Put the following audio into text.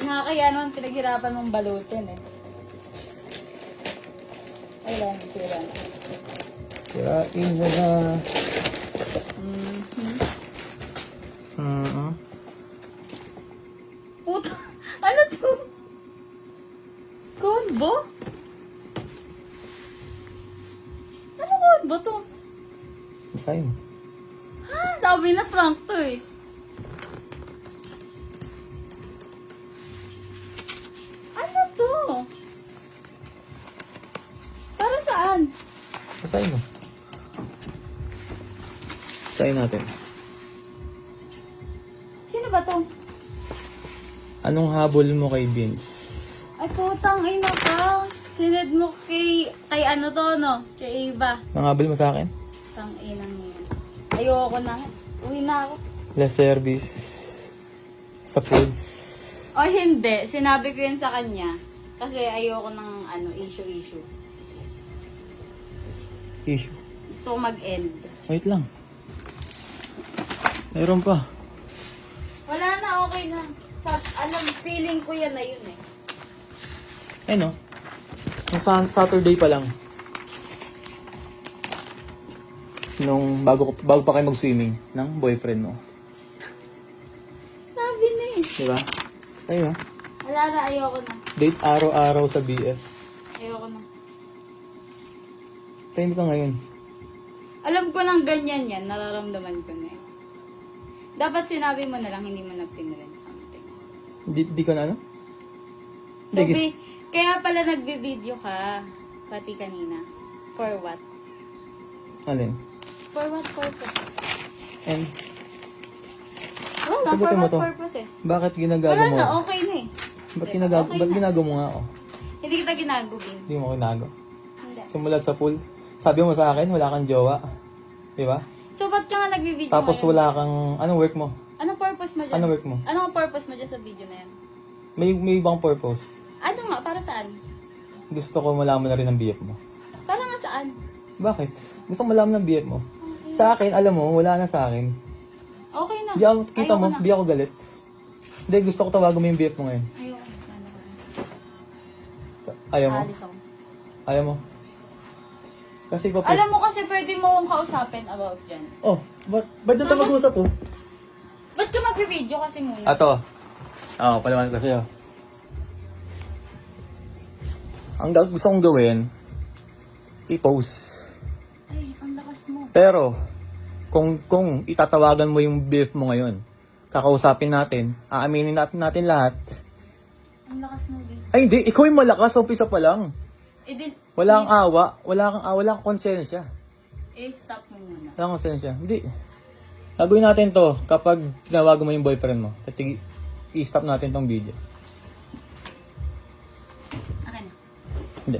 Nakakaya naman, pinaghirapan mong balutin eh. Ayun, tira. Kirain mo na. Puto, ano to? Combo? Ano combo to? Basahin mo. Ha? Sabi na prank to eh. Ano to? Para saan? Basahin mo. Basahin natin. Sino ba to? Anong habol mo kay Vince? Ay putang ina ka. Sined mo kay ano to no? Kay Eva. Ang habol mo sa akin? Tang inang yan. Ayoko na. Uwi na ako. Less service. Sa foods. O hindi. Sinabi ko yun sa kanya. Kasi ayoko ng issue. Issue. Gusto ko mag-end. Wait lang. Mayroon pa. Wala na, okay na. Feeling ko yan na yun eh. Eh no? Yung Saturday pa lang. Nung bago pa kayo mag-swimming ng boyfriend mo. Sabi na eh. Diba? Ayun. Wala na, ayoko na. Date araw-araw sa BF. Ayoko na. Tayo ka ngayon. Alam ko nang ganyan yan, nararamdaman ko na eh. Dapat sinabi mo na lang, hindi mo na pinrent something. Di ka na ano? So, kaya pala nagbe-video ka, pati kanina. For what? Alin? For what purposes? And Wala, for sagutin mo what to. purposes? Bakit ginagago Wala mo? na, okay na eh. Ba't Diba? Okay ba't na. ginagago mo nga ako? Hindi kita ginagubin. Hindi mo kinago. Hindi. Simulat sa pool. Sabi mo sa akin, wala kang jowa. Di ba? So, ba't ka nga nagbe-video Tapos ngayon? wala kang... Anong work mo? Anong purpose mo dyan? Anong work mo? Anong purpose mo dyan sa video na yan? May ibang purpose. Ano nga? Para saan? Gusto ko malaman na rin ang BF mo. Para nga saan? Bakit? Gusto ko malaman ng BF mo. Sa akin, alam mo, wala na sa akin. Okay na. Di ako, kita Ayoko mo, na. di ako galit. Hindi, gusto ko tawagan mo yung BF mo ngayon. Ayoko. Ayaw mo? Alis ako. Ayaw mo? Kasi pa Alam mo kasi pwede mo akong kausapin about dyan. Oh, ba't na tayo mag-usap oh? Ba't ka mag-video kasi muna? Ato. Oo, palaman ko sa'yo. Ang gusto kong gawin, i-post. Ay, ang lakas mo. Pero, kung itatawagan mo yung BF mo ngayon, kakausapin natin, aaminin natin lahat. Ang lakas mo, babe. Ay hindi, ikaw yung malakas, umpisa pa lang. Eh, Wala kang awa, wala kang konsensya. stop mo muna. Wala kang konsensya. Hindi. Gagawin natin to kapag tinawagan mo yung boyfriend mo. I-stop natin tong video. Akin na. Hindi.